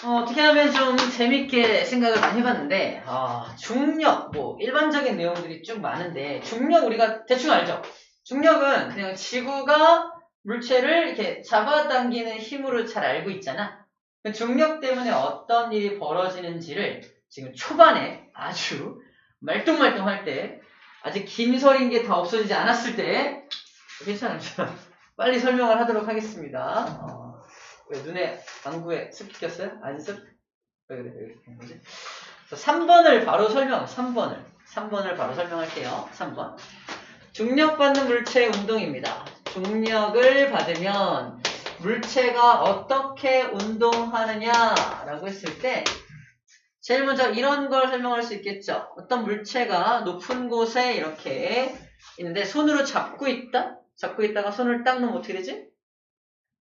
어떻게 하면 좀 재밌게 생각을 많이 해봤는데, 중력, 뭐, 일반적인 내용들이 쭉 많은데, 중력 우리가 대충 알죠? 중력은 그냥 지구가 물체를 이렇게 잡아당기는 힘으로 잘 알고 있잖아. 중력 때문에 어떤 일이 벌어지는지를 지금 초반에 아주 말똥말똥할 때, 아직 김설인 게 다 없어지지 않았을 때, 괜찮아요. 빨리 설명을 하도록 하겠습니다. 왜 눈에 방구에 습기 꼈어요? 안 습? 왜 그래? 왜 그런 거지? 3번을 바로 3번을 바로 설명할게요. 3번. 중력받는 물체의 운동입니다. 중력을 받으면 물체가 어떻게 운동하느냐라고 했을 때 제일 먼저 이런 걸 설명할 수 있겠죠. 어떤 물체가 높은 곳에 이렇게 있는데 손으로 잡고 있다? 잡고 있다가 손을 딱 놓으면 어떻게 되지?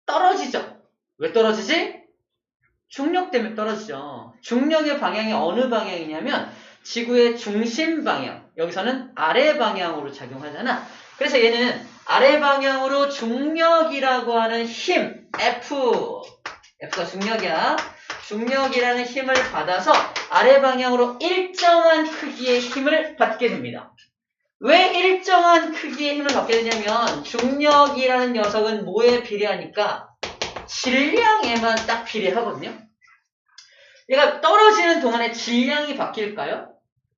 떨어지죠. 왜 떨어지지? 중력 때문에 떨어지죠. 중력의 방향이 어느 방향이냐면 지구의 중심 방향. 여기서는 아래 방향으로 작용하잖아. 그래서 얘는 아래 방향으로 중력이라고 하는 힘, F가 중력이야. 중력이라는 힘을 받아서 아래 방향으로 일정한 크기의 힘을 받게 됩니다. 왜 일정한 크기의 힘을 받게 되냐면 중력이라는 녀석은 뭐에 비례하니까 질량에만 딱 비례하거든요. 얘가 떨어지는 동안에 질량이 바뀔까요?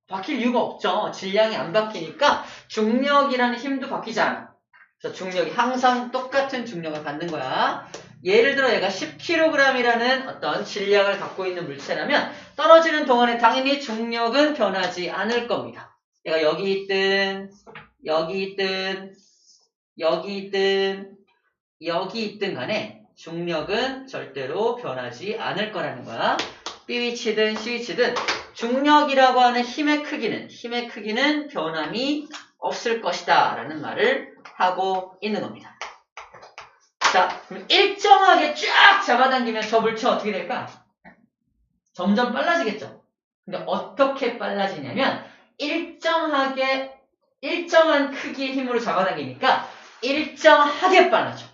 바뀔 이유가 없죠. 질량이 안 바뀌니까 중력이라는 힘도 바뀌지 않아. 그래서 중력이 항상 똑같은 중력을 받는 거야. 예를 들어 얘가 10kg이라는 어떤 질량을 갖고 있는 물체라면 떨어지는 동안에 당연히 중력은 변하지 않을 겁니다. 얘가 여기 있든 여기 있든 여기 있든 여기 있든 간에 중력은 절대로 변하지 않을 거라는 거야. B위치든 C위치든 중력이라고 하는 힘의 크기는 변함이 없을 것이다 라는 말을 하고 있는 겁니다. 자, 그럼 일정하게 쫙 잡아당기면 저 물체 어떻게 될까? 점점 빨라지겠죠. 근데 어떻게 빨라지냐면 일정한 크기의 힘으로 잡아당기니까 일정하게 빨라져.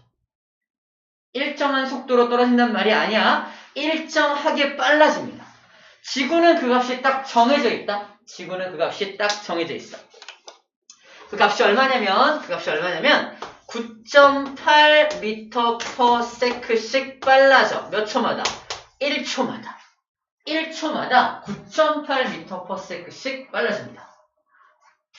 일정한 속도로 떨어진단 말이 아니야. 일정하게 빨라집니다. 지구는 그 값이 딱 정해져 있다. 지구는 그 값이 딱 정해져 있어. 그 값이 얼마냐면 9.8m/s씩 빨라져. 몇 초마다? 1초마다. 1초마다 9.8m/s씩 빨라집니다.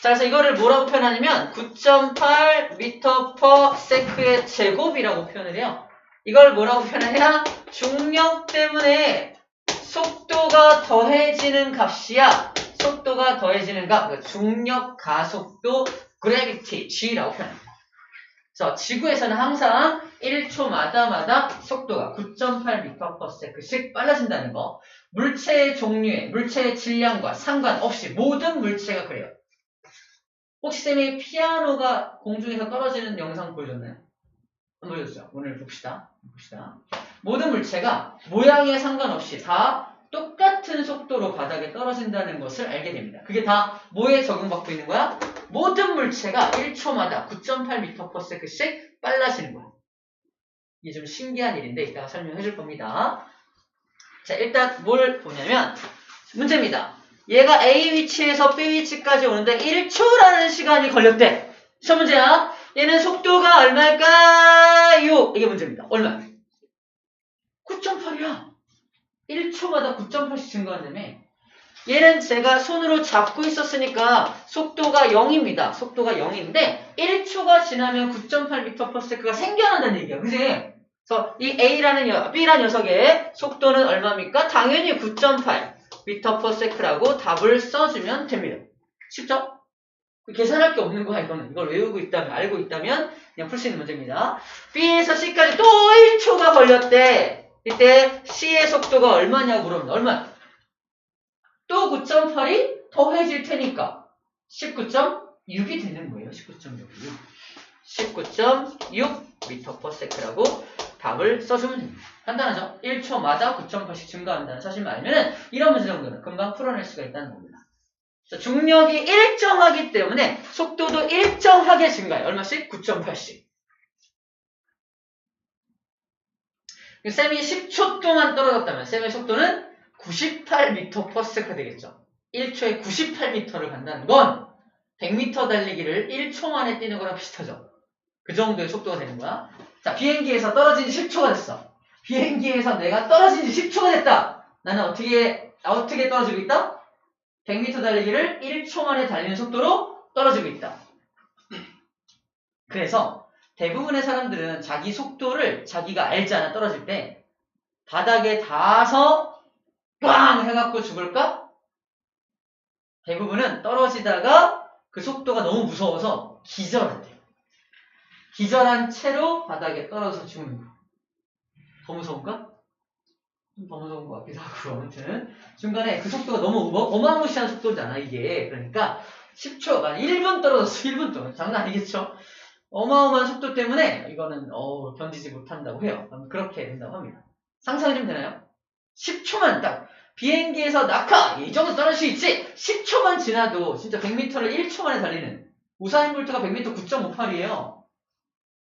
자, 그래서 이거를 뭐라고 표현하냐면 9.8m/s의 제곱이라고 표현을 해요. 이걸 뭐라고 표현하냐? 중력 때문에 속도가 더해지는 값이야. 속도가 더해지는 값, 중력 가속도 gravity, G라고 표현합니다. 그래서 지구에서는 항상 1초마다 속도가 9.8m/s씩 빨라진다는 거. 물체의 종류에, 물체의 질량과 상관없이 모든 물체가 그래요. 혹시 쌤이 피아노가 공중에서 떨어지는 영상 보여줬나요? 안 보여줬죠? 오늘 봅시다. 모든 물체가 모양에 상관없이 다 똑같은 속도로 바닥에 떨어진다는 것을 알게 됩니다. 그게 다 뭐에 적용받고 있는 거야? 모든 물체가 1초마다 9.8m/s씩 빨라지는 거야. 이게 좀 신기한 일인데 이따가 설명해 줄 겁니다. 자, 일단 뭘 보냐면 문제입니다. 얘가 A 위치에서 B 위치까지 오는데 1초라는 시간이 걸렸대. 첫 문제야. 얘는 속도가 얼마일까요? 이게 문제입니다. 얼마? 9.8이야. 1초마다 9.8씩 증가한다며. 얘는 제가 손으로 잡고 있었으니까 속도가 0입니다. 속도가 0인데 1초가 지나면 9.8m/s가 생겨난다는 얘기야. 그지? 그래서 이 B라는 녀석의 속도는 얼마입니까? 당연히 9.8m/s라고 답을 써주면 됩니다. 쉽죠? 계산할 게 없는 거야, 이거는. 이걸 외우고 있다면, 알고 있다면 그냥 풀 수 있는 문제입니다. B에서 C까지 또 1초가 걸렸대. 이때 C의 속도가 얼마냐고 물어봅니다. 얼마? 또 9.8이 더해질 테니까 19.6이 되는 거예요. 19.6m/s라고 답을 써주면 됩니다. 간단하죠? 1초마다 9.8씩 증가한다는 사실만 알면 이런 문제 정도는 금방 풀어낼 수가 있다는 겁니다. 중력이 일정하기 때문에 속도도 일정하게 증가해요. 얼마씩? 9.8씩. 쌤이 10초 동안 떨어졌다면 쌤의 속도는 98m/s가 되겠죠. 1초에 98m를 간다는 건 100m 달리기를 1초 만에 뛰는 거랑 비슷하죠. 그 정도의 속도가 되는 거야. 자, 비행기에서 떨어진 지 10초가 됐어. 비행기에서 내가 떨어진 지 10초가 됐다. 나는 어떻게 떨어지고 있다? 100m 달리기를 1초 만에 달리는 속도로 떨어지고 있다. 그래서 대부분의 사람들은 자기 속도를 자기가 알잖아. 떨어질 때 바닥에 닿아서 꽝 해갖고 죽을까? 대부분은 떨어지다가 그 속도가 너무 무서워서 기절한대. 기절한 채로 바닥에 떨어져서 죽는 거야. 더 무서운가? 좀 더 무서운 것 같기도 하고. 아무튼 중간에 그 속도가 너무 어마무시한 속도잖아 이게. 그러니까 10초, 1분 떨어졌어. 1분 동안. 장난 아니겠죠? 어마어마한 속도 때문에 이거는 견디지 못한다고 해요. 그렇게 된다고 합니다. 상상이 좀 되나요? 10초만 딱 비행기에서 낙하! 이 정도 떨어질 수 있지! 10초만 지나도 진짜 100m를 1초 만에 달리는 우사인 볼트가 100m 9.58이에요.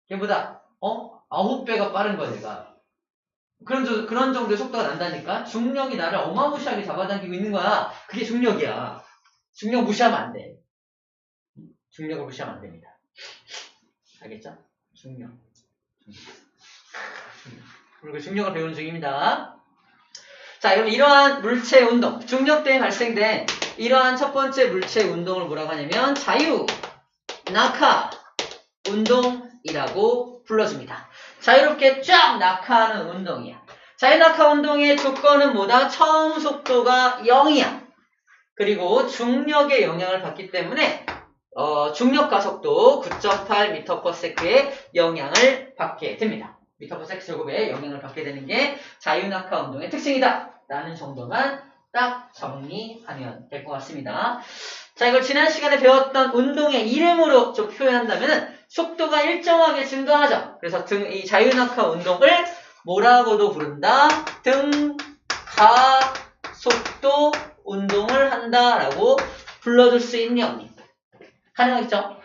걔보다 9배가 빠른 거야 내가. 그런 정도의 속도가 난다니까. 중력이 나를 어마무시하게 잡아당기고 있는 거야. 그게 중력이야. 중력 무시하면 안 돼. 중력을 무시하면 안 됩니다. 알겠죠? 중력. 그리고 중력을 배우는 중입니다. 자, 그럼 이러한 물체 운동, 중력 때문에 발생된 이러한 첫 번째 물체 운동을 뭐라고 하냐면 자유, 낙하 운동이라고 불러줍니다. 자유롭게 쫙 낙하하는 운동이야. 자유 낙하 운동의 조건은 뭐다? 처음 속도가 0이야. 그리고 중력의 영향을 받기 때문에 중력 가속도 9.8m/s의 영향을 받게 됩니다. m/s 제곱의 영향을 받게 되는 게 자유낙하 운동의 특징이다. 라는 정도만 딱 정리하면 될 것 같습니다. 자, 이걸 지난 시간에 배웠던 운동의 이름으로 좀 표현한다면 속도가 일정하게 증가하죠. 그래서 이 자유낙하 운동을 뭐라고도 부른다? 등가속도 운동을 한다라고 불러줄 수 있냐? 가능하겠죠?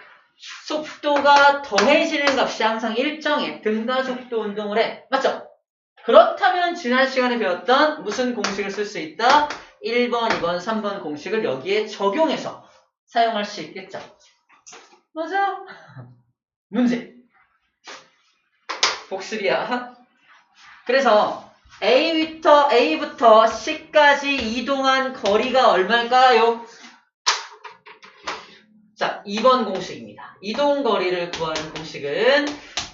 속도가 더해지는 값이 항상 일정해. 등가속도 운동을 해. 맞죠? 그렇다면 지난 시간에 배웠던 무슨 공식을 쓸 수 있다? 1번, 2번, 3번 공식을 여기에 적용해서 사용할 수 있겠죠? 맞아? 문제. 복습이야. 그래서 A부터 C까지 이동한 거리가 얼마일까요? 자, 2번 공식입니다. 이동 거리를 구하는 공식은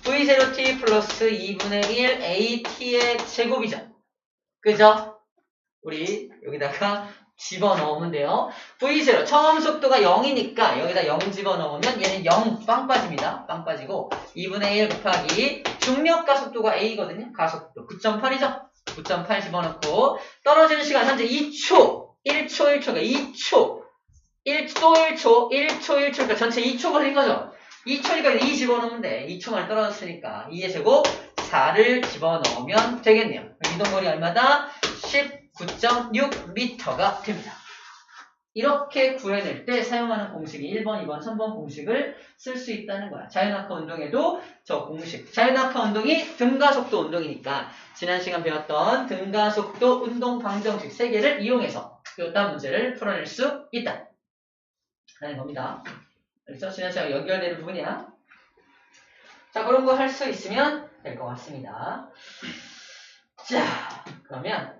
V0t 플러스 2분의 1 AT의 제곱이죠. 그죠? 우리 여기다가 집어넣으면 돼요. V0 처음 속도가 0이니까 여기다 0 집어넣으면 얘는 0 빵 빠집니다. 빵 빠지고 2분의 1 곱하기 중력 가속도가 A거든요. 가속도 9.8이죠. 9.8 집어넣고 떨어지는 시간 현재 2초 1초가 2초 1초 그러니까 전체 2초 걸린 거죠. 2초니까 2 집어넣으면 돼. 2초만 떨어졌으니까 2의 제곱 4를 집어넣으면 되겠네요. 이동거리 얼마다? 19.6m가 됩니다. 이렇게 구해낼 때 사용하는 공식이 1번, 2번, 3번 공식을 쓸 수 있다는 거야. 자유낙하 운동에도 저 공식. 자유낙하 운동이 등가속도 운동이니까 지난 시간 배웠던 등가속도 운동 방정식 3개를 이용해서 이딴 문제를 풀어낼 수 있다. 라는 겁니다. 그래서 지난 시간 연결되는 부분이야. 자, 그런 거 할 수 있으면 될 것 같습니다. 자, 그러면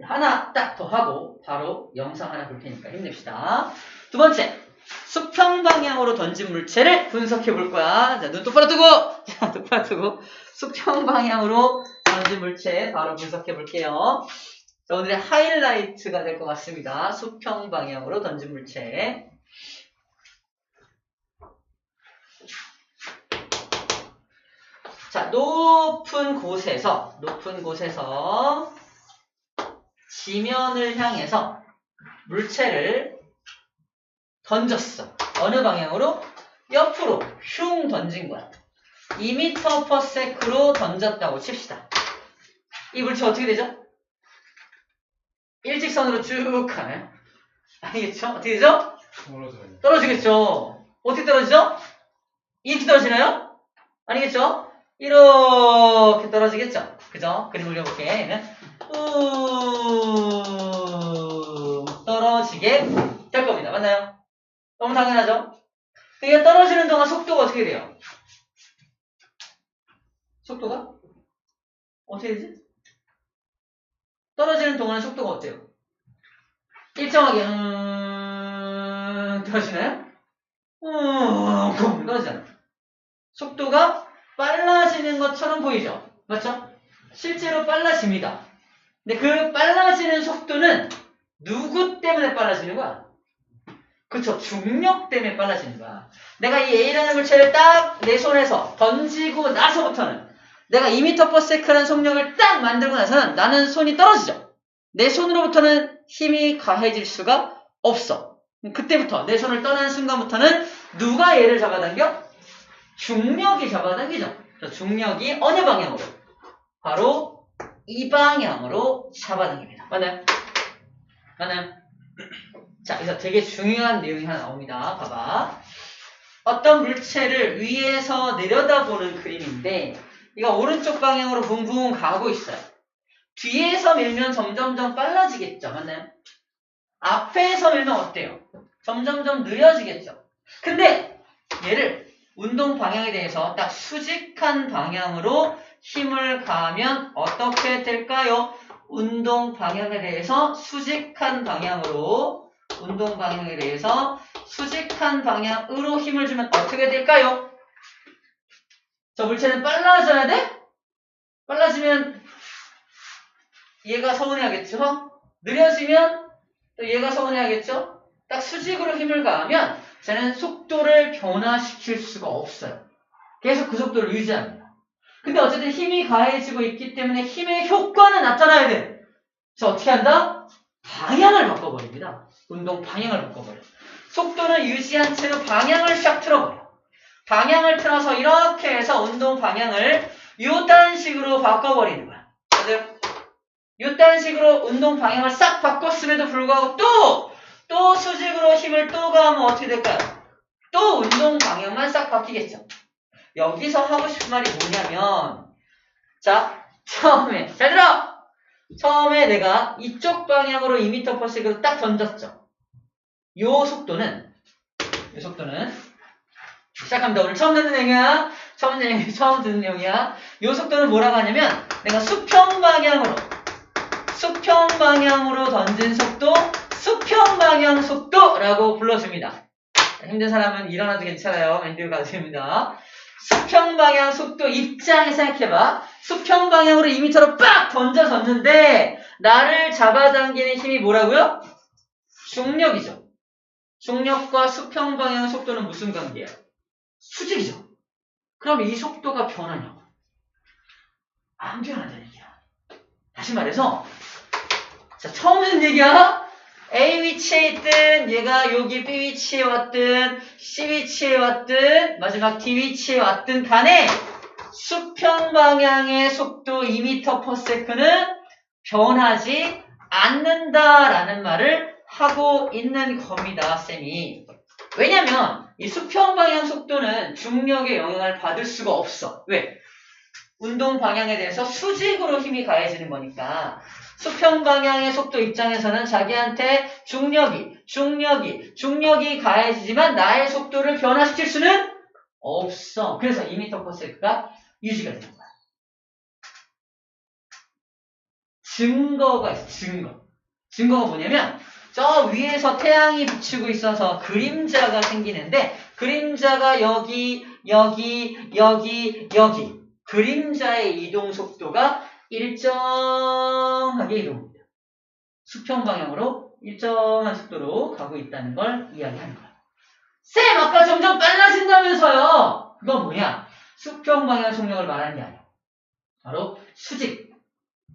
하나 딱 더 하고 바로 영상 하나 볼 테니까 힘냅시다. 두 번째, 수평 방향으로 던진 물체를 분석해 볼 거야. 자, 눈 똑바로 뜨고, 자, 똑바로 뜨고 수평 방향으로 던진 물체 바로 분석해 볼게요. 자, 오늘의 하이라이트가 될 것 같습니다. 수평 방향으로 던진 물체. 자, 높은 곳에서 지면을 향해서 물체를 던졌어. 어느 방향으로? 옆으로 흉 던진 거야. 2m/s로 던졌다고 칩시다. 이 물체 어떻게 되죠? 일직선으로 쭉 가나요? 아니겠죠? 어떻게 되죠? 떨어지겠죠. 어떻게 떨어지죠? 이렇게 떨어지나요? 아니겠죠? 이렇게 떨어지겠죠? 그죠? 그림 그려볼게. 얘는 떨어지게 될 겁니다. 맞나요? 너무 당연하죠? 이게 떨어지는 동안 속도가 어떻게 돼요? 속도가? 어떻게 되지? 떨어지는 동안 속도가 어때요? 일정하게 떨어지나요? 떨어지잖아요. 속도가 빨라지는 것처럼 보이죠? 맞죠? 실제로 빨라집니다. 근데 그 빨라지는 속도는 누구 때문에 빨라지는 거야? 그쵸, 중력 때문에 빨라지는 거야. 내가 이 A라는 물체를 딱 내 손에서 던지고 나서부터는 내가 2m/s라는 속력을 딱 만들고 나서는 나는 손이 떨어지죠. 내 손으로부터는 힘이 가해질 수가 없어. 그때부터 내 손을 떠나는 순간부터는 누가 얘를 잡아당겨? 중력이 잡아당기죠. 그래서 중력이 어느 방향으로? 바로 이 방향으로 잡아당깁니다. 맞나요? 맞나요? 자, 그래서 되게 중요한 내용이 하나 나옵니다. 봐봐. 어떤 물체를 위에서 내려다보는 그림인데 이거 오른쪽 방향으로 붕붕 가고 있어요. 뒤에서 밀면 점점점 빨라지겠죠. 맞나요? 앞에서 밀면 어때요? 점점점 느려지겠죠. 근데 얘를 운동 방향에 대해서 딱 수직한 방향으로 힘을 가하면 어떻게 될까요? 운동 방향에 대해서 수직한 방향으로 힘을 주면 어떻게 될까요? 저 물체는 빨라져야 돼? 빨라지면 얘가 서운해하겠죠? 느려지면 또 얘가 서운해하겠죠? 딱 수직으로 힘을 가하면 쟤는 속도를 변화시킬 수가 없어요. 계속 그 속도를 유지합니다. 근데 어쨌든 힘이 가해지고 있기 때문에 힘의 효과는 나타나야 돼. 그래서 어떻게 한다? 방향을 바꿔버립니다. 운동 방향을 바꿔버려. 속도는 유지한 채로 방향을 샥 틀어버려. 방향을 틀어서 이렇게 해서 운동 방향을 요딴 식으로 바꿔버리는 거야. 맞아요? 요딴 식으로 운동 방향을 싹 바꿨음에도 불구하고 또 수직으로 힘을 또 가하면 어떻게 될까요? 또 운동 방향만 싹 바뀌겠죠. 여기서 하고 싶은 말이 뭐냐면 자, 처음에 잘 들어! 처음에 내가 이쪽 방향으로 2m/s로 딱 던졌죠. 요 속도는 시작합니다. 오늘 처음 듣는 내용이야. 처음 듣는 내용이야. 요 속도는 뭐라고 하냐면 내가 수평 방향으로 던진 속도, 수평 방향 속도라고 불러줍니다. 힘든 사람은 일어나도 괜찮아요. 맨뒤로 가도 됩니다. 수평 방향 속도 입장에 생각해봐. 수평 방향으로 2m로 빡 던져졌는데 나를 잡아당기는 힘이 뭐라고요? 중력이죠. 중력과 수평 방향 속도는 무슨 관계예요? 수직이죠. 그럼 이 속도가 변하냐고? 안 변한다는 얘기야. 다시 말해서 자, 처음 듣는 얘기야. A 위치에 있든 얘가 여기 B 위치에 왔든 C 위치에 왔든 마지막 D 위치에 왔든 간에 수평 방향의 속도 2m/s는 변하지 않는다라는 말을 하고 있는 겁니다, 쌤이. 왜냐면 이 수평 방향 속도는 중력의 영향을 받을 수가 없어. 왜? 운동 방향에 대해서 수직으로 힘이 가해지는 거니까. 수평 방향의 속도 입장에서는 자기한테 중력이 가해지지만 나의 속도를 변화시킬 수는 없어. 그래서 2m/s가 유지가 되는 거야. 증거가 있어. 증거가 뭐냐면 저 위에서 태양이 비추고 있어서 그림자가 생기는데 그림자가 여기 그림자의 이동 속도가 일정하게 이동합니다. 수평 방향으로 일정한 속도로 가고 있다는 걸 이야기하는 거야. 쌤, 아까 점점 빨라진다면서요. 그건 뭐냐? 수평 방향 속력을 말하는 게 아니야. 바로 수직,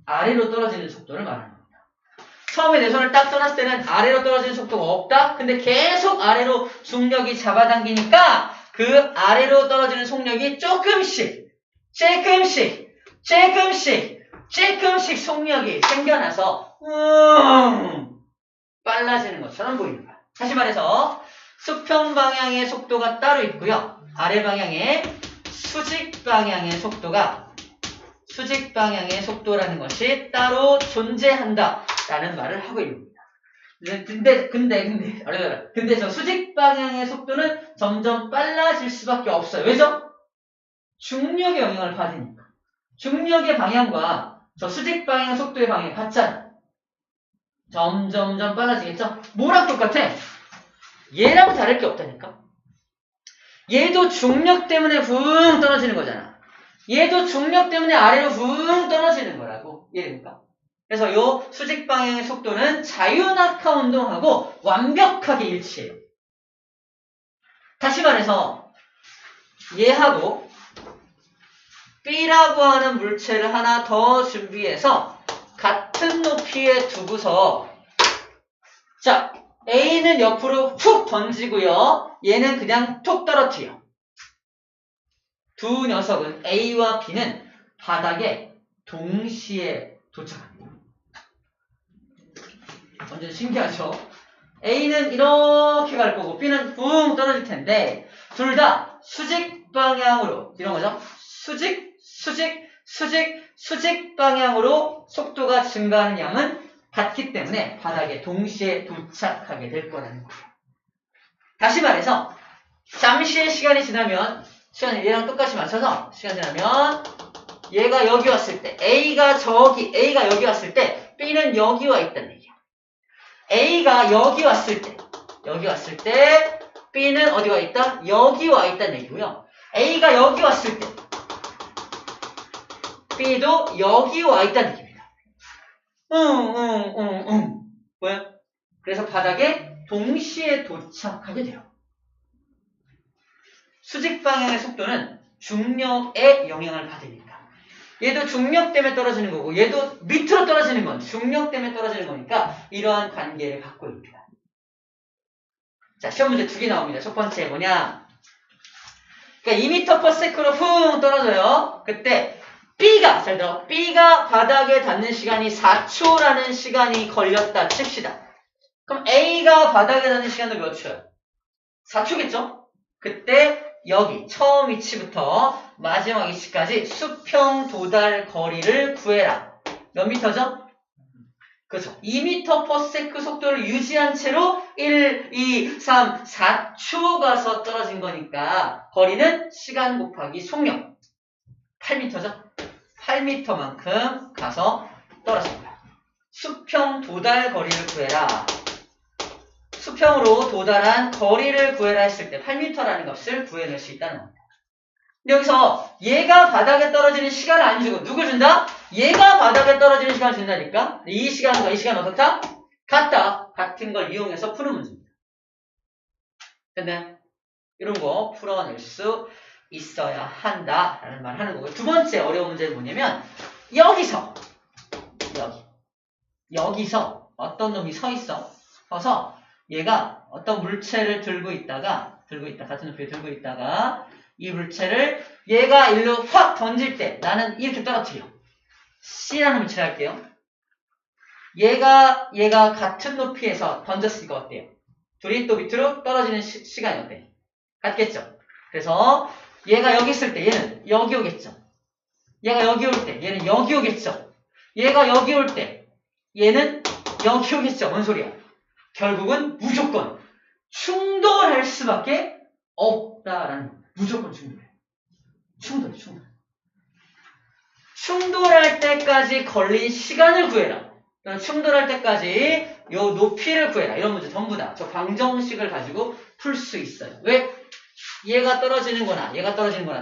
아래로 떨어지는 속도를 말하는 겁니다. 처음에 내 손을 딱 떠났을 때는 아래로 떨어지는 속도가 없다? 근데 계속 아래로 중력이 잡아당기니까 그 아래로 떨어지는 속력이 조금씩 속력이 생겨나서 빨라지는 것처럼 보이는 거야. 다시 말해서 수평 방향의 속도가 따로 있고요. 아래 방향에 수직 방향의 속도라는 것이 따로 존재한다라는 말을 하고 있습니다. 근데 저 수직 방향의 속도는 점점 빨라질 수밖에 없어요. 왜죠? 중력의 영향을 받으니까. 중력의 방향과 저 수직 방향 속도의 방향이 같잖아. 점점점 빨라지겠죠? 뭐랑 똑같아? 얘랑 다를 게 없다니까. 얘도 중력 때문에 붕 떨어지는 거잖아. 얘도 중력 때문에 아래로 붕 떨어지는 거라고. 이해됩니까? 그래서 요 수직 방향의 속도는 자유낙하 운동하고 완벽하게 일치해요. 다시 말해서 얘하고 B라고 하는 물체를 하나 더 준비해서 같은 높이에 두고서 자, A는 옆으로 훅 던지고요. 얘는 그냥 툭 떨어뜨려. 두 녀석은 A와 B는 바닥에 동시에 도착합니다. 완전 신기하죠? A는 이렇게 갈 거고 B는 붕 떨어질 텐데 둘 다 수직 방향으로 이런 거죠? 수직 방향으로 속도가 증가하는 양은 같기 때문에 바닥에 동시에 도착하게 될 거라는 거예요. 다시 말해서 잠시의 시간이 지나면 시간을 얘랑 똑같이 맞춰서 시간 지나면 얘가 여기 왔을 때 A가 여기 왔을 때 B는 여기 와 있다는 얘기야. A가 여기 왔을 때 B는 어디 와 있다? 여기 와 있다는 얘기고요. A가 여기 왔을 때 B도 여기 와 있다는 얘기입니다. 뭐야? 그래서 바닥에 동시에 도착하게 돼요. 수직 방향의 속도는 중력의 영향을 받으니까. 얘도 중력 때문에 떨어지는 거고 얘도 밑으로 떨어지는 건 중력 때문에 떨어지는 거니까 이러한 관계를 갖고 있습니다. 자, 시험 문제 2개 나옵니다. 첫 번째 뭐냐? 그러니까 2m/s로 쿵 떨어져요. 그때 B가 바닥에 닿는 시간이 4초라는 시간이 걸렸다 칩시다. 그럼 A가 바닥에 닿는 시간은 몇 초야? 4초겠죠? 그때 여기 처음 위치부터 마지막 위치까지 수평 도달 거리를 구해라. 몇 미터죠? 그렇죠. 2m/s 속도를 유지한 채로 1, 2, 3, 4초 가서 떨어진 거니까 거리는 시간 곱하기 속력 8m죠? 8m만큼 가서 떨어집니다. 수평 도달 거리를 구해라. 수평으로 도달한 거리를 구해라 했을 때 8m라는 값을 구해낼 수 있다는 겁니다. 근데 여기서 얘가 바닥에 떨어지는 시간을 안 주고 누굴 준다? 얘가 바닥에 떨어지는 시간을 준다니까? 이 시간과 이 시간 어떻다? 같다. 같은 걸 이용해서 푸는 문제입니다. 됐나요? 이런 거 풀어낼 수 있어야 한다라는 말 하는 거고요. 두 번째 어려운 문제는 뭐냐면 여기서 어떤 놈이 서서 얘가 어떤 물체를 들고 있다가 같은 높이에 들고 있다가 이 물체를 얘가 일로 확 던질 때 나는 이렇게 떨어뜨려. C라는 물체를 할게요. 얘가 같은 높이에서 던졌으니까 어때요? 둘이 또 밑으로 떨어지는 시간이 어때? 같겠죠? 그래서 얘가 여기 있을 때 얘는 여기 오겠죠? 얘가 여기 올 때 얘는 여기 오겠죠? 얘가 여기 올 때 얘는 여기 오겠죠? 뭔 소리야? 결국은 무조건 충돌할 수밖에 없다라는 겁니다. 무조건 충돌해. 충돌. 충돌할 때까지 걸린 시간을 구해라. 충돌할 때까지 요 높이를 구해라. 이런 문제 전부 다 저 방정식을 가지고 풀 수 있어요. 왜? 얘가 떨어지는 거나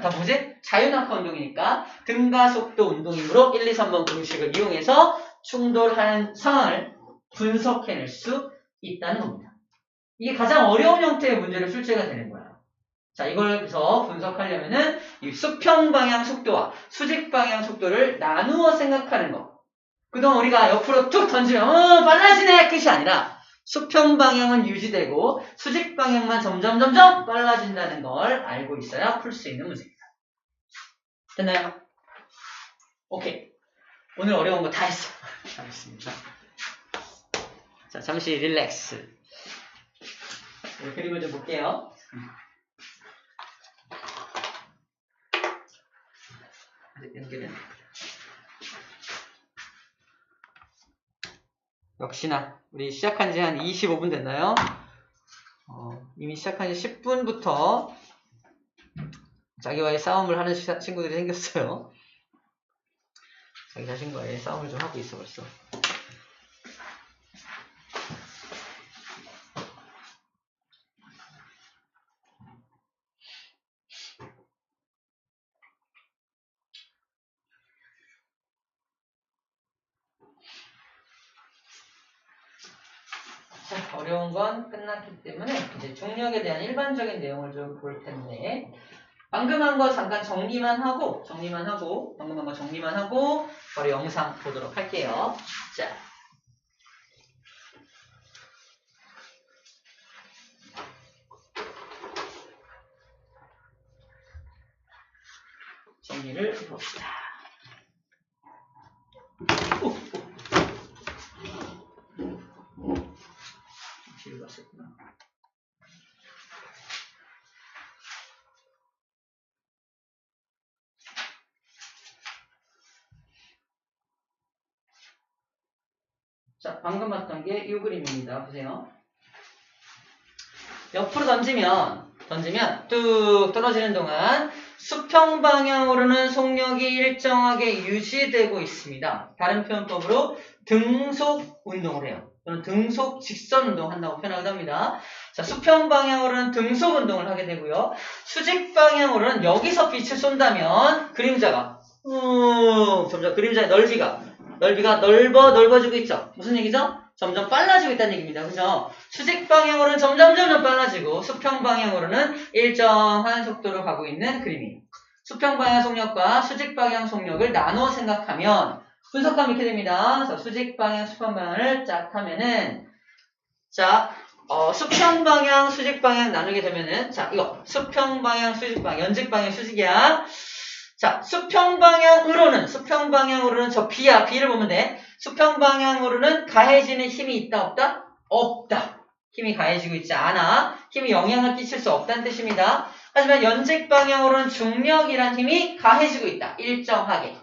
다 뭐지? 자유낙하 운동이니까 등가속도 운동이므로 1, 2, 3번 공식을 이용해서 충돌하는 상황을 분석해낼 수 있다는 겁니다. 이게 가장 어려운 형태의 문제로 출제가 되는 거야. 자, 이걸 그래서 분석하려면은 이 수평 방향 속도와 수직 방향 속도를 나누어 생각하는 거. 그동안 우리가 옆으로 툭 던지면 빨라지네 끝이 아니라 수평 방향은 유지되고 수직 방향만 점점 빨라진다는 걸 알고 있어야 풀 수 있는 문제입니다. 됐나요? 오케이. 오늘 어려운 거 다 했어. 잘했습니다. 자, 잠시 릴렉스. 그림을 좀 볼게요. 연결은. 역시나 우리 시작한 지 한 25분 됐나요? 이미 시작한 지 10분부터 자기와의 싸움을 하는 친구들이 생겼어요. 자기 자신과의 싸움을 좀 하고 있어 벌써. 자, 어려운 건 끝났기 때문에 이제 중력에 대한 일반적인 내용을 좀 볼 텐데, 방금 한 거 잠깐 정리만 하고 방금 한 거 정리만 하고 바로 영상 보도록 할게요. 자, 정리를 해봅시다. 뒤로 갔었구나. 자, 방금 봤던 게 이 그림입니다. 보세요. 옆으로 던지면 뚝 떨어지는 동안 수평 방향으로는 속력이 일정하게 유지되고 있습니다. 다른 표현법으로 등속 운동을 해요. 또는 등속 직선 운동 한다고 표현하기도 합니다. 자, 수평 방향으로는 등속 운동을 하게 되고요. 수직 방향으로는 여기서 빛을 쏜다면 그림자가 점점 그림자의 넓이가 넓어지고 있죠. 무슨 얘기죠? 점점 빨라지고 있다는 얘기입니다. 그죠? 수직 방향으로는 점점 빨라지고 수평 방향으로는 일정한 속도로 가고 있는 그림이에요. 수평 방향 속력과 수직 방향 속력을 나눠 생각하면 분석하면 이렇게 됩니다. 그래서 수직 방향, 수평 방향을 쫙 하면은 수평 방향, 수직 방향 나누게 되면은 이거 수평 방향, 수직 방향, 연직 방향, 수직이야. 자, 수평 방향으로는 저 B를 보면 돼. 수평 방향으로는 가해지는 힘이 있다, 없다? 없다. 힘이 가해지고 있지 않아. 힘이 영향을 끼칠 수 없다는 뜻입니다. 하지만 연직 방향으로는 중력이란 힘이 가해지고 있다. 일정하게.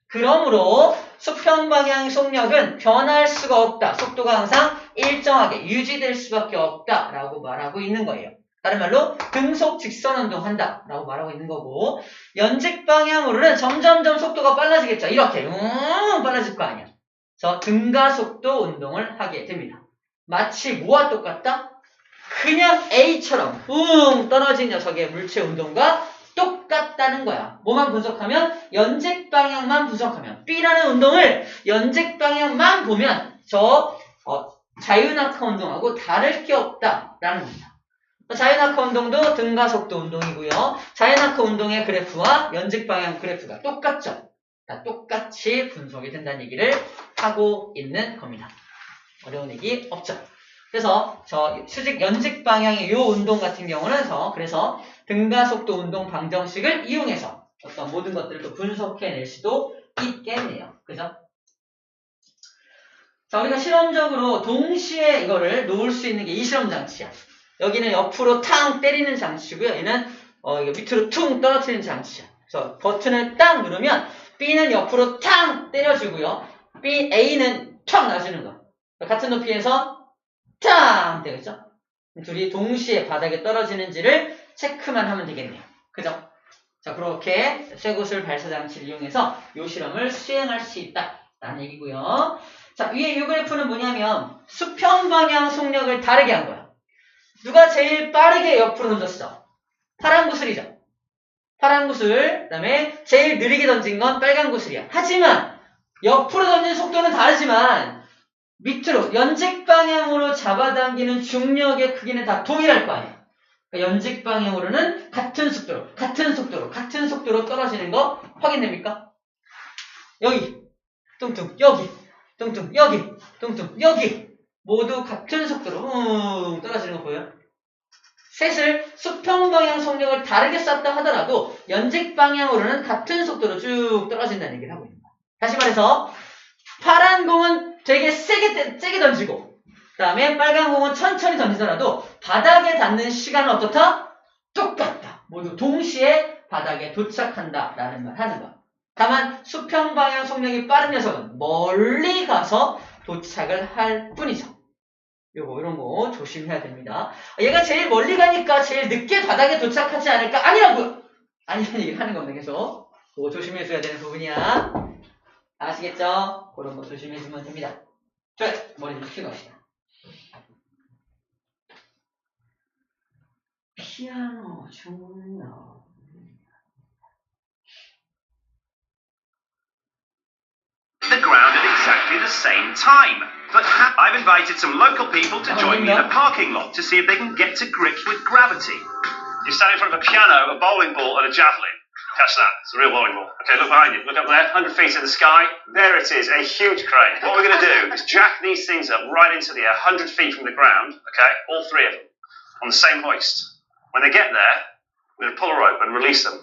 그러므로 수평 방향 속력은 변할 수가 없다. 속도가 항상 일정하게 유지될 수밖에 없다라고 말하고 있는 거예요. 다른 말로 등속 직선 운동한다 라고 말하고 있는 거고, 연직 방향으로는 점점 속도가 빨라지겠죠. 이렇게 빨라질 거 아니야. 그래서 등가속도 운동을 하게 됩니다. 마치 뭐와 똑같다? 그냥 A처럼 떨어진 녀석의 물체 운동과 똑같다는 거야. 뭐만 분석하면? 연직 방향만 분석하면, B라는 운동을 연직 방향만 보면 자유낙하 운동하고 다를 게 없다라는 겁니다. 자유낙하 운동도 등가속도 운동이고요. 자유낙하 운동의 그래프와 연직 방향 그래프가 똑같죠. 다 똑같이 분석이 된다는 얘기를 하고 있는 겁니다. 어려운 얘기 없죠. 그래서 수직 연직 방향의 이 운동 같은 경우는 그래서 등가속도 운동 방정식을 이용해서 어떤 모든 것들을 또 분석해낼 수도 있겠네요. 그죠? 자, 우리가 실험적으로 동시에 이거를 놓을 수 있는 게 이 실험 장치야. 여기는 옆으로 탕 때리는 장치고요. 얘는 이거 밑으로 퉁 떨어뜨리는 장치야. 그래서 버튼을 딱 누르면 B는 옆으로 탕 때려주고요. A는 탁 놔주는 거. 같은 높이에서 탕 되겠죠? 둘이 동시에 바닥에 떨어지는지를 체크만 하면 되겠네요. 그죠? 자, 그렇게 쇠구슬 발사 장치를 이용해서 이 실험을 수행할 수 있다라는 얘기고요. 자, 위에 이 그래프는 뭐냐면 수평 방향 속력을 다르게 한 거야. 누가 제일 빠르게 옆으로 던졌어? 파란 구슬이죠. 파란 구슬, 그 다음에 제일 느리게 던진 건 빨간 구슬이야. 하지만 옆으로 던진 속도는 다르지만 밑으로 연직 방향으로 잡아당기는 중력의 크기는 다 동일할 거 아니야. 그러니까 연직 방향으로는 같은 속도로 떨어지는 거 확인됩니까? 여기 뚱뚱, 여기 뚱뚱, 여기 뚱뚱, 여기 모두 같은 속도로 떨어지는 거 보여요? 셋을 수평 방향 속력을 다르게 쐈다 하더라도 연직 방향으로는 같은 속도로 쭉 떨어진다는 얘기를 하고 있습니다. 다시 말해서 파란 공은 되게 세게 던지고 그 다음에 빨간 공은 천천히 던지더라도 바닥에 닿는 시간은 어떻다? 똑같다. 모두 동시에 바닥에 도착한다라는 말 하는 거야. 다만 수평 방향 속력이 빠른 녀석은 멀리 가서 도착을 할 뿐이죠. 이런 거 조심해야 됩니다. 얘가 제일 멀리 가니까 제일 늦게 바닥에 도착하지 않을까? 아니라고요. 아니라는 얘기를 하는 겁니다. 계속 그거 조심해줘야 되는 부분이야. 아시겠죠? 그런 거 조심해주면 됩니다. 좋아요. 머리 좀 펴고 갑시다. 피아노 중요. The ground at exactly the same time. But I've invited some local people to join me in a parking lot to see if they can get to grips with gravity. You're standing in front of a piano, a bowling ball, and a javelin. Catch that. It's a real bowling ball. Okay, look behind you. Look up there. 100 feet in the sky. There it is. A huge crane. What we're going to do is jack these things up right into the air, 100 feet from the ground. Okay? All three of them. On the same hoist. When they get there, we're going to pull a rope and release them.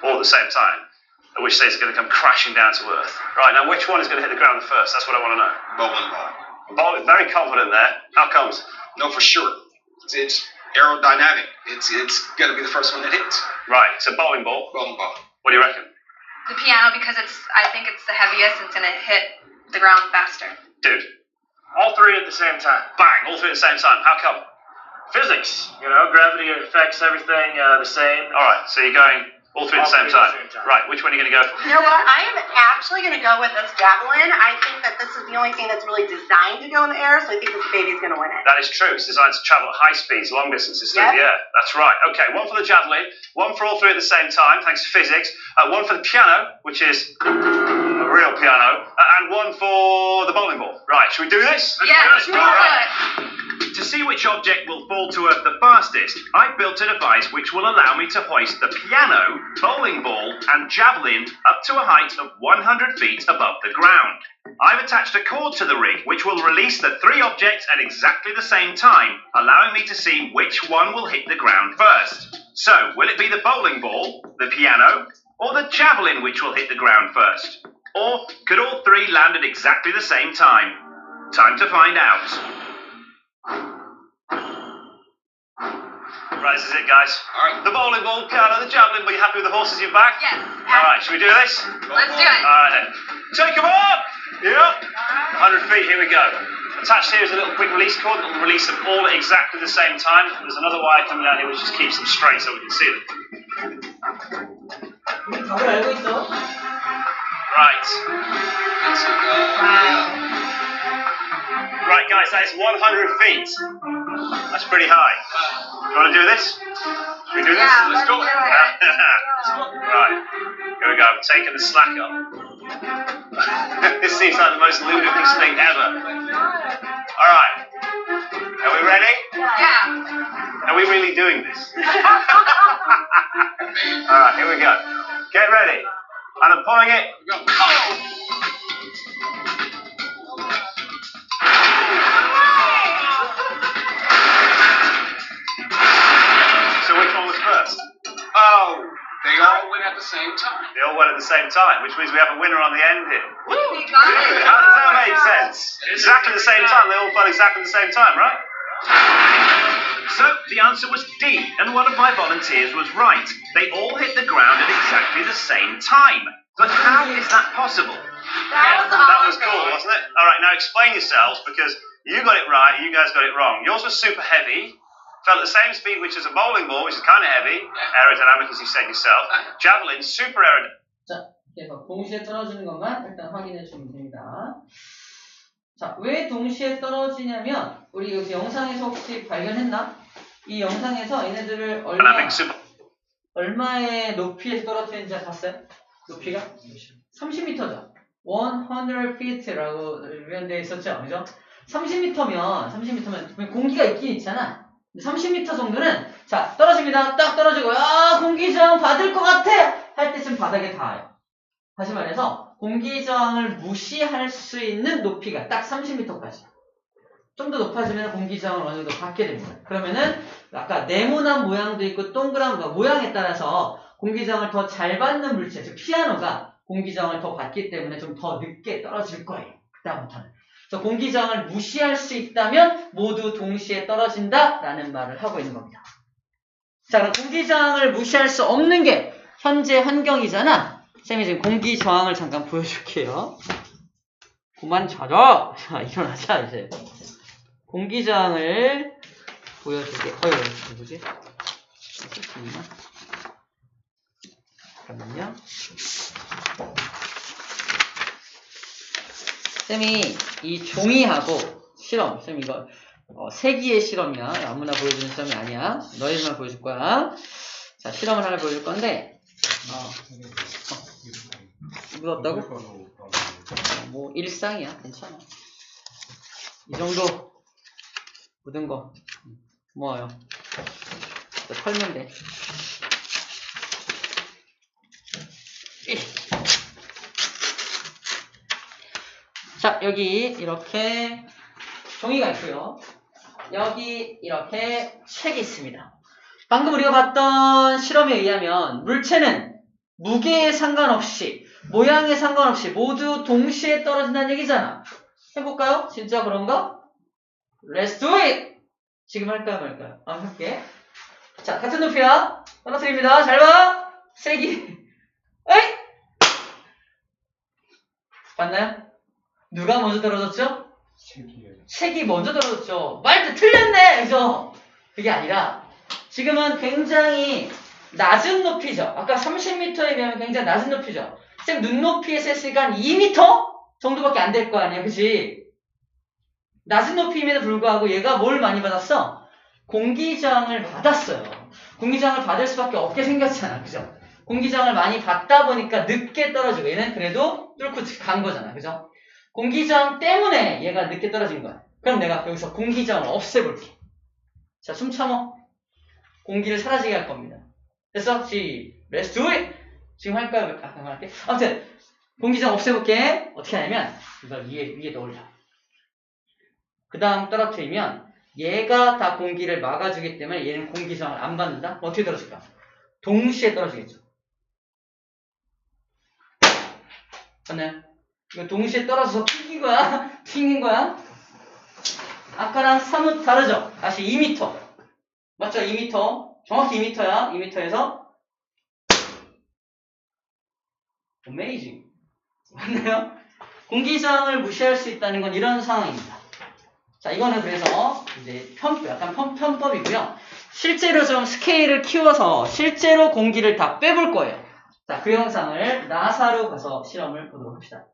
All at the same time. At which stage it's going to come crashing down to earth. Right, now which one is going to hit the ground first? That's what I want to know. Bowling ball. Bowling, very confident there. How comes? No, for sure. It's aerodynamic. It's going to be the first one that hits. Right, it's a bowling ball. Bowling ball. What do you reckon? The piano, because I think it's the heaviest and it's going to hit the ground faster. Dude. All three at the same time. Bang, all three at the same time. How come? Physics, gravity affects everything the same. Alright, so you're going all three at the same time. Right, which one are you going to go for? You know what? I am actually going to go with this javelin. I think that this is the only thing that's really designed to go in the air, so I think this baby's going to win it. That is true. It's designed to travel at high speeds, long distances through the air. That's right. Okay, one for the javelin, one for all three at the same time, thanks to physics. One for the piano, which is a real piano, and one for the bowling ball. Right, should we do this? Yes, Let's do it. To see which object will fall to earth the fastest, I built a device which will allow me to hoist the piano, bowling ball, and javelin up to a height of 100 feet above the ground. I've attached a cord to the rig which will release the three objects at exactly the same time, allowing me to see which one will hit the ground first. So, will it be the bowling ball, the piano, or the javelin which will hit the ground first? Or could all three land at exactly the same time? Time to find out. Right, this is it, guys. Alright. The bowling ball, piano, the javelin. Were you happy with the horses you've backed? Yes. Alright, should we do this? Let's do it. Alright then. Take them up! Yep. 100 feet, here we go. Attached here is a little quick release cord that will release them all at exactly the same time. There's another wire coming out here which just keeps them straight so we can see them. 답을 알고 있어? Right. It's Right, guys, that is 100 feet. That's pretty high. Do you want to do this? Should we do this? Yeah, let's go. Right. Here we go. I'm taking the slack up. This seems like the most ludicrous thing ever. Alright. Are we ready? Yeah. Are we really doing this? Alright, here we go. Get ready. And I'm pulling it. go. So which one was first? Oh, they all went at the same time. They all went at the same time, which means we have a winner on the end here. We got it. How does that make sense? Exactly the same time. They all fell exactly the same time, right? So the answer was D, and one of my volunteers was right. They all hit the ground at exactly the same time. But how is that possible? That was cool, wasn't it? All right, now explain yourselves, because you got it right, you guys got it wrong. Yours was super heavy, fell at the same speed which is a bowling ball, which is kind of heavy, aerodynamic as you said yourself. Javelin, super aerodynamic. 자, 그래서 동시에 떨어지는 것만 일단 확인해 주면 됩니다. 자, 왜 동시에 떨어지냐면 우리 여기 영상에서 혹시 발견했나? 이 영상에서 얘네들을 얼마의 높이에서 떨어뜨리는지 봤어요? 높이가? 30m죠. 100feet라고 표현되어 있었죠. 그죠? 30m면 공기가 있긴 있잖아. 30m 정도는 자 떨어집니다. 딱 떨어지고 공기저항 받을 것 같아 할 때쯤 바닥에 닿아요. 다시 말해서 공기저항을 무시할 수 있는 높이가 딱 30m까지. 좀 더 높아지면 공기저항을 어느 정도 받게 됩니다. 그러면은 아까 네모난 모양도 있고 동그란 모양에 따라서 공기저항을 더 잘 받는 물체, 즉 피아노가 공기저항을 더 받기 때문에 좀 더 늦게 떨어질 거예요. 그다음부터는. 그래서 공기저항을 무시할 수 있다면 모두 동시에 떨어진다라는 말을 하고 있는 겁니다. 자, 그럼 공기저항을 무시할 수 없는 게 현재 환경이잖아. 쌤이 지금 공기 저항을 잠깐 보여줄게요. 그만 자자! 자, 일어나자, 이제. 공기 저항을 보여줄게. 누구지? 잠깐만요. 쌤이 이 종이하고 실험, 쌤 이거 세기의 실험이야. 아무나 보여주는 실험이 아니야. 너희들만 보여줄 거야. 자, 실험을 하나 보여줄 건데, 묻었다고? 뭐 일상이야, 괜찮아. 이 정도 묻은 거 고마워요. 털면 돼. 자, 여기 이렇게 종이가 있고요. 여기 이렇게 책이 있습니다. 방금 우리가 봤던 실험에 의하면 물체는 무게에 상관없이 모양에 상관없이 모두 동시에 떨어진다는 얘기잖아. 해볼까요? 진짜 그런가? Let's do it! 지금 할까요 말까요? 할게. 자, 같은 높이야. 떨어뜨립니다. 잘 봐! 세기. 에이! 봤나요? 누가 먼저 떨어졌죠? 책이 먼저 떨어졌죠. 말도 틀렸네! 그죠? 그게 아니라 지금은 굉장히 낮은 높이죠. 아까 30m에 비하면 굉장히 낮은 높이죠. 쌤 눈높이에서 했으니까 한 2m 정도밖에 안 될 거 아니야. 그치? 낮은 높이임에도 불구하고 얘가 뭘 많이 받았어? 공기저항을 받았어요. 공기저항을 받을 수밖에 없게 생겼잖아. 그죠? 공기저항을 많이 받다 보니까 늦게 떨어지고 얘는 그래도 뚫고 간 거잖아. 그죠? 공기저항 때문에 얘가 늦게 떨어진 거야. 그럼 내가 여기서 공기저항을 없애볼게. 자, 숨 참어. 공기를 사라지게 할 겁니다. 됐어? Let's do it! 지금 할까요? 그냥 할게. 아무튼 공기저항 없애볼게. 어떻게 하냐면 이걸 위에 넣으려. 그 다음 떨어뜨리면 얘가 다 공기를 막아주기 때문에 얘는 공기저항을 안 받는다? 어떻게 떨어질까? 동시에 떨어지겠죠. 맞나요? 이거 동시에 떨어져서 튕긴 거야? 튕긴 거야? 아까랑 사뭇 다르죠? 다시 2m. 맞죠? 2m. 정확히 2m야. 2m에서 어메이징. 맞나요? 공기저항을 무시할 수 있다는 건 이런 상황입니다. 자, 이거는 그래서 이제 약간 편법이고요. 실제로 좀 스케일을 키워서 실제로 공기를 다 빼볼 거예요. 자, 그 영상을 나사로 가서 실험을 보도록 합시다.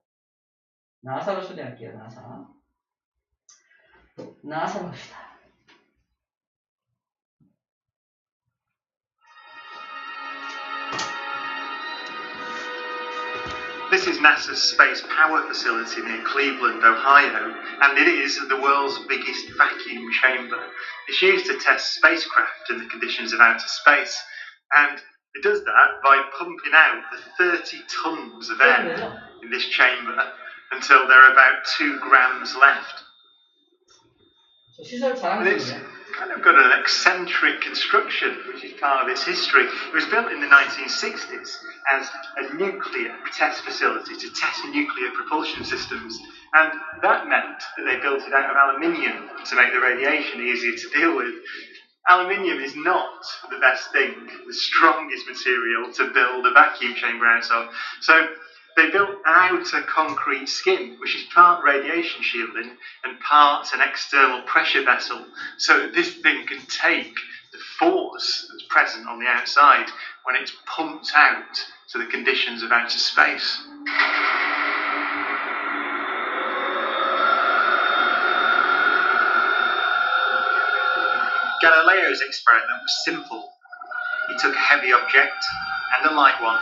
나사로 초대할게요. 나사로 갑시다. This is NASA's Space Power Facility near Cleveland, Ohio, and it is the world's biggest vacuum chamber. It's used to test spacecraft in the conditions of outer space, and it does that by pumping out the 30 tons of air in this chamber until there are about 2 grams left. And it's kind of got an eccentric construction, which is part of its history. It was built in the 1960s as a nuclear test facility to test nuclear propulsion systems, and that meant that they built it out of aluminium to make the radiation easier to deal with. Aluminium is not the best thing, the strongest material to build a vacuum chamber out of. So they built an outer concrete skin, which is part radiation shielding and part an external pressure vessel, so that this thing can take the force that's present on the outside when it's pumped out to the conditions of outer space. Galileo's experiment was simple. He took a heavy object and a light one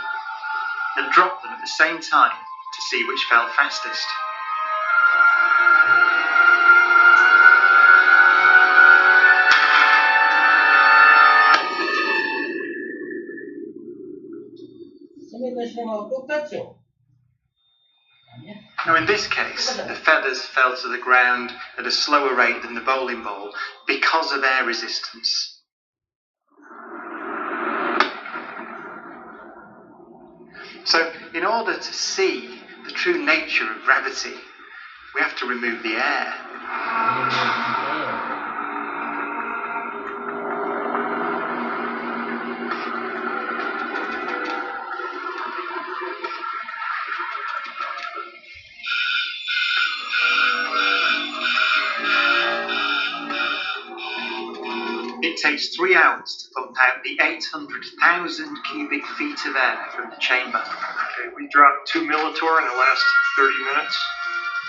and dropped them at the same time to see which fell fastest. Now in this case, the feathers fell to the ground at a slower rate than the bowling ball because of air resistance. So, in order to see the true nature of gravity, we have to remove the air. It takes 3 hours to pump out the 800,000 cubic feet of air from the chamber. Okay, we dropped 2 millitor in the last 30 minutes.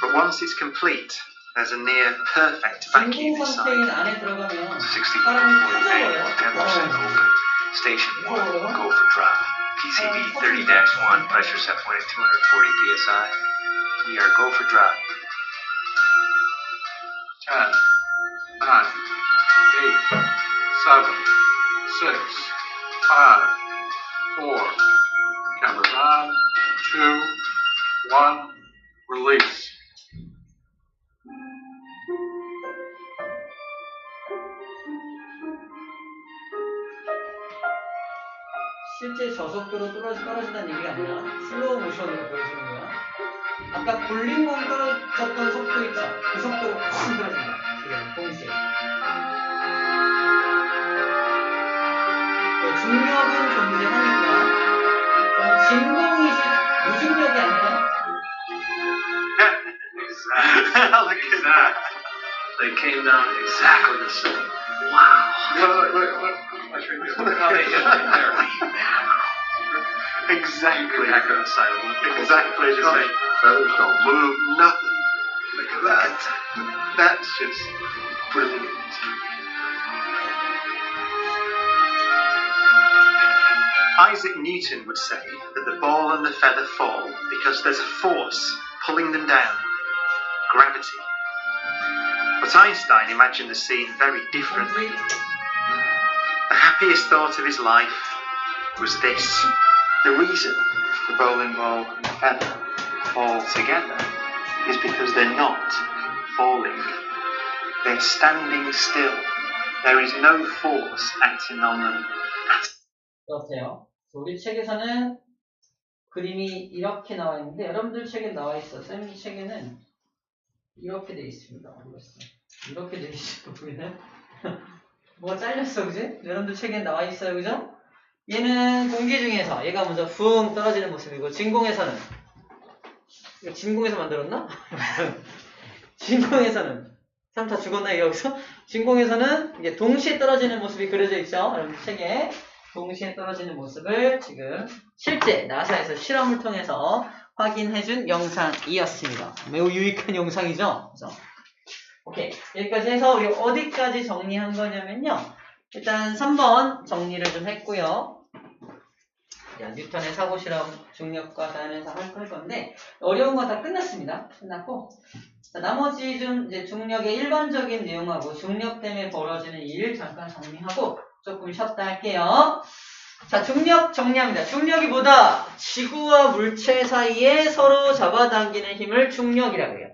But once it's complete, there's a near perfect vacuum 진공 inside. 상태인 안에 들어가면 61 사람이 48, 10% 터져버려요. open. Station 1, go for drop. PCB 30-1, pressure set point at 240 psi. We are go for drop. 10, 9, 8, 7, 6, 5, 4. Cameras on. 2, 1. Release. 실제 저속도로 떨어진다는 얘기가 아니라 슬로우 모션으로 보여주는 거야. 아까 볼링공 떨어졌던 속도 있죠? 그 속도로 확 떨어진다. 지금 동시에. 중력은 존재하니까 저는 진공이지 무중력이 아니라 Look at that. They came down exactly the same. Wow. Look how they hit right there. Exactly. Back on the side of the exactly the same. Feathers don't move, nothing. Look at that. That's just brilliant. Isaac Newton would say that the ball and the feather fall because there's a force pulling them down. Gravity. But Einstein imagined the scene very differently. The happiest thought of his life was this. The reason the bowling ball and the feather fall together is because they're not falling. They're standing still. There is no force acting on them. 어때요? 우리 책에서는 그림이 이렇게 나와 있는데 여러분들 책에 나와 있어. 쌤 책에는 이렇게 돼 있습니다. 이렇게 돼 있어. 보이나요? 뭐가 잘렸어, 그지? 여러분들 책에 나와 있어요, 그죠? 얘는 공기 중에서 얘가 먼저 붕 떨어지는 모습이고 진공에서는 이거 진공에서 만들었나? 진공에서는 사람 다 죽었나 여기서? 진공에서는 이게 동시에 떨어지는 모습이 그려져 있죠. 여러분 책에 동시에 떨어지는 모습을 지금 실제 나사에서 실험을 통해서 확인해준 영상이었습니다. 매우 유익한 영상이죠. 그래서 오케이, 여기까지 해서 우리 어디까지 정리한 거냐면요. 일단 3번 정리를 좀 했고요. 자, 뉴턴의 사고실험 중력과 자연에서 할 건데 어려운 거 다 끝났습니다. 끝났고 자, 나머지 좀 이제 중력의 일반적인 내용하고 중력 때문에 벌어지는 일 잠깐 정리하고 조금 쉬었다 할게요. 자, 중력 정리합니다. 중력이 뭐다? 지구와 물체 사이에 서로 잡아당기는 힘을 중력이라고 해요.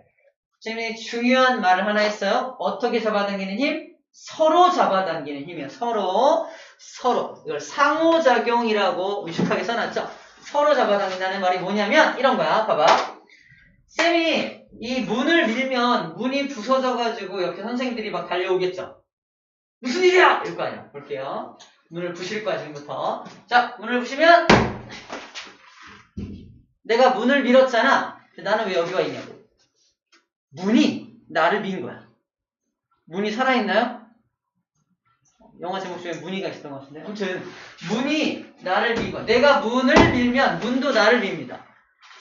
지금 중요한 말을 하나 했어요. 어떻게 잡아당기는 힘? 서로 잡아당기는 힘이에요. 서로. 이걸 상호작용이라고 위축하게 써놨죠. 서로 잡아당긴다는 말이 뭐냐면 이런 거야. 봐봐. 쌤이 이 문을 밀면 문이 부서져가지고 옆에 선생님들이 막 달려오겠죠. 무슨 일이야? 이럴 거 아니야. 볼게요. 문을 부실 거야, 지금부터. 자, 문을 부시면 내가 문을 밀었잖아. 나는 왜 여기 와 있냐고. 문이 나를 민 거야. 문이 살아있나요? 영화 제목 중에 문이가 있었던 것 같은데. 아무튼 문이 나를 민 거야. 내가 문을 밀면 문도 나를 밉니다.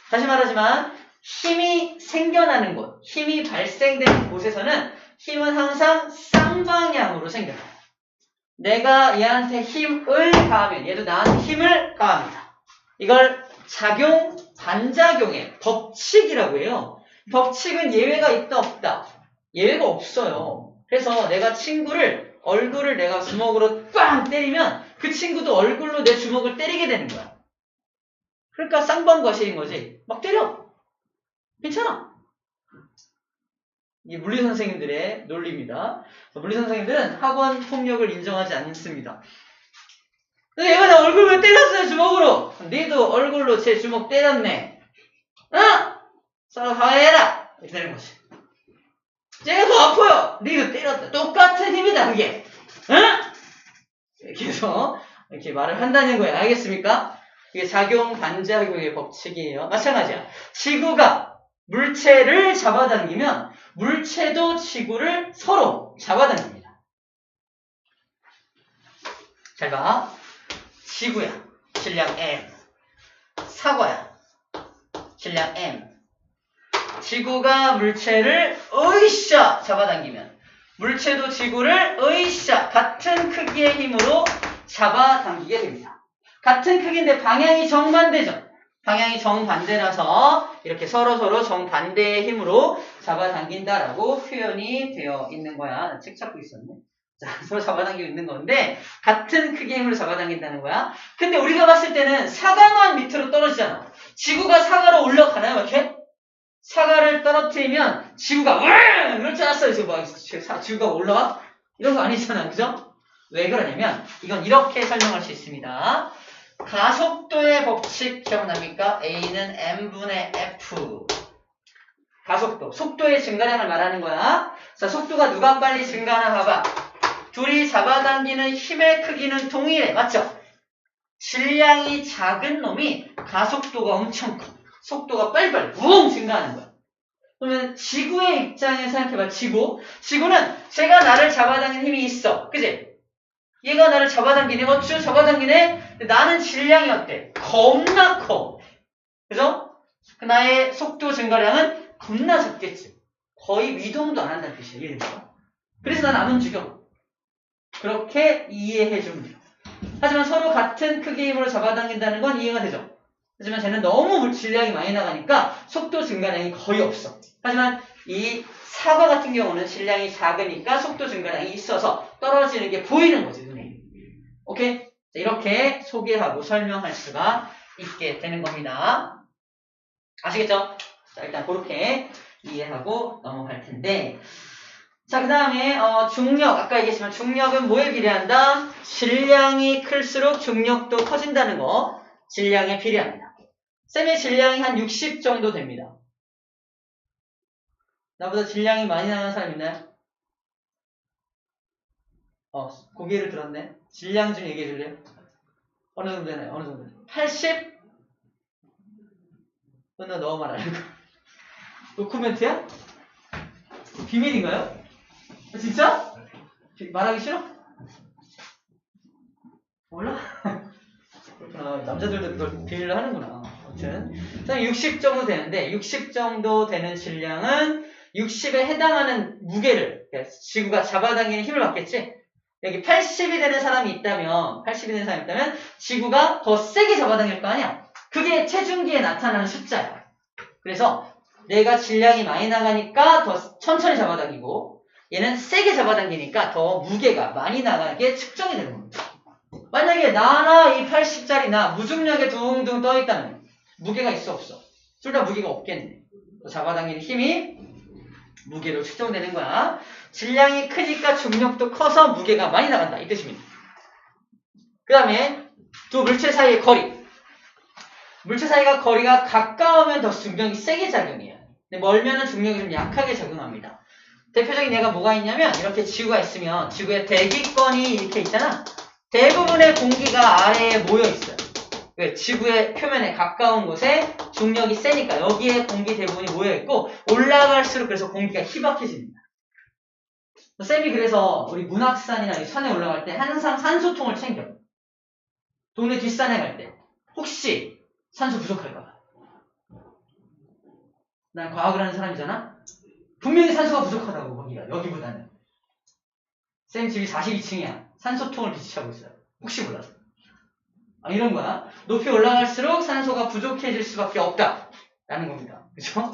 다시 말하지만 힘이 생겨나는 곳, 힘이 발생되는 곳에서는 힘은 항상 쌍방향으로 생겨요. 내가 얘한테 힘을 가하면 얘도 나한테 힘을 가합니다. 이걸 작용, 반작용의 법칙이라고 해요. 법칙은 예외가 있다 없다. 예외가 없어요. 그래서 내가 친구를 얼굴을 내가 주먹으로 빵 때리면 그 친구도 얼굴로 내 주먹을 때리게 되는 거야. 그러니까 쌍방과실인 거지. 막 때려. 괜찮아. 이게 물리 선생님들의 논리입니다. 물리 선생님들은 학원 폭력을 인정하지 않습니다. 근데 얘가 내 얼굴 왜 때렸어요, 주먹으로? 니도 얼굴로 제 주먹 때렸네. 서로 화해해라. 이렇게 되는 거지. 쟤가 더 아파요. 니도 때렸다. 똑같은 힘이다, 그게. 이렇게 해서 이렇게 말을 한다는 거예요. 알겠습니까? 이게 작용 반작용의 법칙이에요. 마찬가지야. 지구가 물체를 잡아당기면 물체도 지구를 서로 잡아당깁니다. 잘 봐. 지구야. 질량 M. 사과야. 질량 M. 지구가 물체를 으쌰 잡아당기면 물체도 지구를 으쌰 같은 크기의 힘으로 잡아당기게 됩니다. 같은 크기인데 방향이 정반대죠. 방향이 정반대라서 이렇게 서로서로 정반대의 힘으로 잡아당긴다라고 표현이 되어 있는 거야. 책 찾고 있었네. 자, 서로 잡아당기고 있는 건데 같은 크기의 힘으로 잡아당긴다는 거야. 근데 우리가 봤을 때는 사과만 밑으로 떨어지잖아. 지구가 사과로 올라가나요? 이렇게? 사과를 떨어뜨리면 지구가 이럴 줄 알았어요. 지금 막 지구가 올라와? 이런 거 아니잖아. 그죠? 왜 그러냐면 이건 이렇게 설명할 수 있습니다. 가속도의 법칙 기억납니까? A는 m분의 F. 가속도, 속도의 증가량을 말하는 거야. 자, 속도가 누가 빨리 증가하나 봐봐. 둘이 잡아당기는 힘의 크기는 동일해. 맞죠? 질량이 작은 놈이 가속도가 엄청 커. 속도가 빨리빨리 우웅 증가하는 거야. 그러면 지구의 입장에서 생각해봐. 지구는 제가 나를 잡아당기는 힘이 있어. 그치? 얘가 나를 잡아당기네. 어쭈? 잡아당기네? 근데 나는 질량이 어때? 겁나 커. 그죠? 나의 속도 증가량은 겁나 작겠지. 거의 미동도 안 한다는 뜻이야. 이해됩니까? 그래서 난 안 움직여. 그렇게 이해해주면 돼요. 하지만 서로 같은 크기의 힘으로 잡아당긴다는 건 이해가 되죠. 하지만 쟤는 너무 질량이 많이 나가니까 속도 증가량이 거의 없어. 하지만 이 사과 같은 경우는 질량이 작으니까 속도 증가량이 있어서 떨어지는 게 보이는 거지, 눈에. 오케이? 자, 이렇게 소개하고 설명할 수가 있게 되는 겁니다. 아시겠죠? 자, 일단 그렇게 이해하고 넘어갈 텐데. 자, 그 다음에 중력. 아까 얘기했지만 중력은 뭐에 비례한다? 질량이 클수록 중력도 커진다는 거. 질량에 비례합니다. 쌤의 질량이 한 60 정도 됩니다. 나보다 질량이 많이 나가는 사람 있나요? 고개를 들었네. 질량 좀 얘기해 줄래요? 어느 정도 되나요? 어느 정도? 80? 너 너무 말하는 거. 노코멘트야? 비밀인가요? 진짜? 말하기 싫어? 몰라? 그렇구나. 남자들도 그걸 비밀로 하는구나. 아무튼 60 정도 되는데 60 정도 되는 질량은 60에 해당하는 무게를 지구가 잡아당기는 힘을 받겠지? 여기 80이 되는 사람이 있다면 지구가 더 세게 잡아당길 거 아니야? 그게 체중계에 나타나는 숫자야. 그래서 내가 질량이 많이 나가니까 더 천천히 잡아당기고 얘는 세게 잡아당기니까 더 무게가 많이 나가게 측정이 되는 겁니다. 만약에 나나 이 80짜리나 무중력에 둥둥 떠있다면 무게가 있어 없어? 둘 다 무게가 없겠네. 잡아당기는 힘이 무게로 측정되는 거야. 질량이 크니까 중력도 커서 무게가 많이 나간다. 이 뜻입니다. 그 다음에 두 물체 사이의 거리. 물체 사이가 거리가 가까우면 더 중력이 세게 작용해요. 근데 멀면은 중력이 좀 약하게 작용합니다. 대표적인 예가 뭐가 있냐면 이렇게 지구가 있으면 지구에 대기권이 이렇게 있잖아. 대부분의 공기가 아래에 모여 있어요. 왜? 지구의 표면에 가까운 곳에 중력이 세니까 여기에 공기 대부분이 모여 있고 올라갈수록 그래서 공기가 희박해집니다. 쌤이 그래서 우리 문학산이나 산에 올라갈 때 항상 산소통을 챙겨. 동네 뒷산에 갈 때 혹시 산소 부족할까봐. 난 과학을 하는 사람이잖아. 분명히 산소가 부족하다고 거기가 여기보다는. 쌤 집이 42층이야. 산소통을 비치하고 있어요. 혹시 몰라서. 이런 거야. 높이 올라갈수록 산소가 부족해질 수밖에 없다라는 겁니다. 그죠?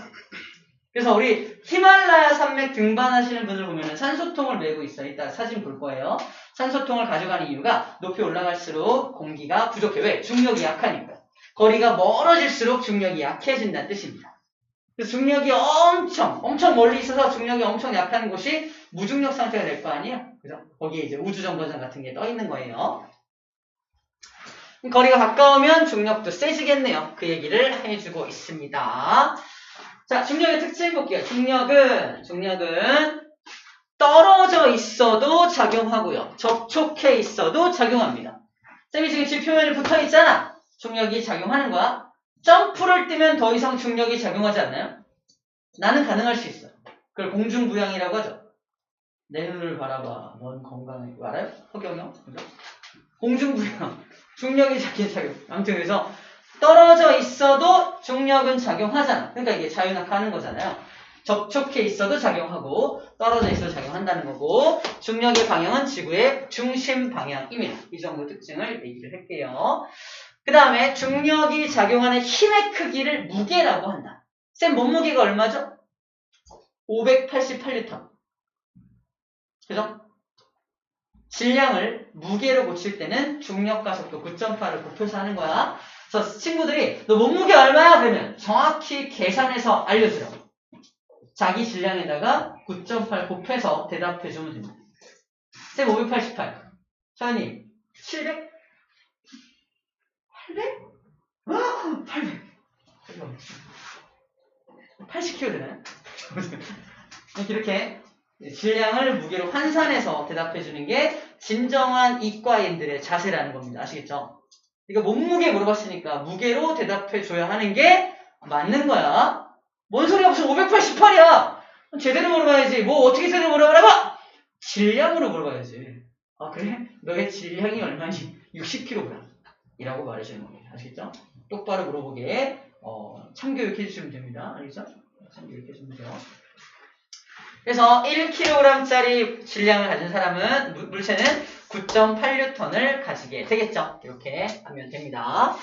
그래서 우리 히말라야 산맥 등반하시는 분들 보면은 산소통을 메고 있어요. 이따 사진 볼 거예요. 산소통을 가져가는 이유가 높이 올라갈수록 공기가 부족해. 왜? 중력이 약하니까. 거리가 멀어질수록 중력이 약해진다는 뜻입니다. 그래서 중력이 엄청 멀리 있어서 중력이 엄청 약한 곳이 무중력 상태가 될 거 아니에요? 그죠? 거기에 이제 우주정거장 같은 게 떠 있는 거예요. 거리가 가까우면 중력도 세지겠네요. 그 얘기를 해주고 있습니다. 자, 중력의 특징 볼게요. 중력은 떨어져 있어도 작용하고요. 접촉해 있어도 작용합니다. 쌤이 지금 집 표면에 붙어 있잖아. 중력이 작용하는 거야. 점프를 뛰면 더 이상 중력이 작용하지 않나요? 나는 가능할 수 있어. 그걸 공중부양이라고 하죠. 내 눈을 바라봐. 넌 건강해. 알아요? 허경영? 그죠? 공중부양, 중력이 작용. 아무튼 그래서 떨어져 있어도 중력은 작용하잖아. 그러니까 이게 자유낙하하는 거잖아요. 접촉해 있어도 작용하고 떨어져 있어도 작용한다는 거고 중력의 방향은 지구의 중심 방향입니다. 이 정도 특징을 얘기를 할게요. 그 다음에 중력이 작용하는 힘의 크기를 무게라고 한다. 쌤 몸무게가 얼마죠? 588N. 그죠? 질량을 무게로 고칠 때는 중력과 속도 9.8을 곱해서 하는 거야. 그래서 친구들이 너 몸무게 얼마야? 그러면 정확히 계산해서 알려주라고. 자기 질량에다가 9.8 곱해서 대답해주면 됩니다. 쌤 588. 서현님 700? 800? 800. 80kg 되나요? 이렇게 질량을 무게로 환산해서 대답해주는 게 진정한 이과인들의 자세라는 겁니다. 아시겠죠? 이거 몸무게 물어봤으니까 무게로 대답해줘야 하는 게 맞는 거야. 뭔 소리야? 무슨 588이야? 제대로 물어봐야지. 뭐 어떻게 제대로 물어보라고? 질량으로 물어봐야지. 아 그래? 너의 질량이 얼마니? 60kg 이라고 말해주는 겁니다. 아시겠죠? 똑바로 물어보게 참교육 해주시면 됩니다. 알겠죠? 참교육 해주면 돼요. 그래서 1kg짜리 질량을 가진 사람은 물체는 9.8N을 가지게 되겠죠. 이렇게 하면 됩니다.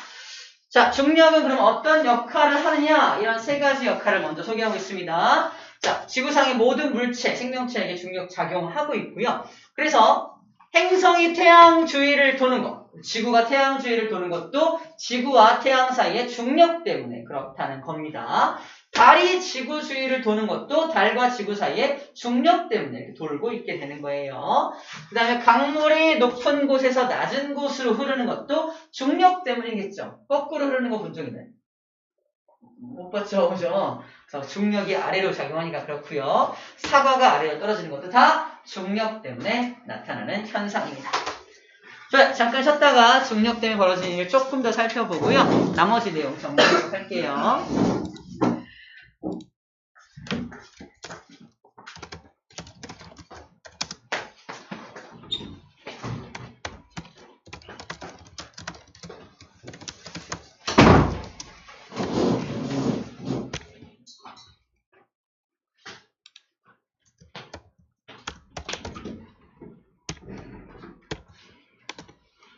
자, 중력은 그럼 어떤 역할을 하느냐? 이런 세 가지 역할을 먼저 소개하고 있습니다. 자, 지구상의 모든 물체, 생명체에게 중력 작용하고 있고요. 그래서 행성이 태양 주위를 도는 것, 지구가 태양 주위를 도는 것도 지구와 태양 사이의 중력 때문에 그렇다는 겁니다. 달이 지구 주위를 도는 것도 달과 지구 사이의 중력 때문에 이렇게 돌고 있게 되는 거예요. 그 다음에 강물이 높은 곳에서 낮은 곳으로 흐르는 것도 중력 때문이겠죠. 거꾸로 흐르는 거 본 적 있나요? 못 봤죠, 그죠? 그래서 중력이 아래로 작용하니까 그렇고요. 사과가 아래로 떨어지는 것도 다 중력 때문에 나타나는 현상입니다. 자, 잠깐 쉬었다가 중력 때문에 벌어지는 일을 조금 더 살펴보고요. 나머지 내용 정리하도록 할게요.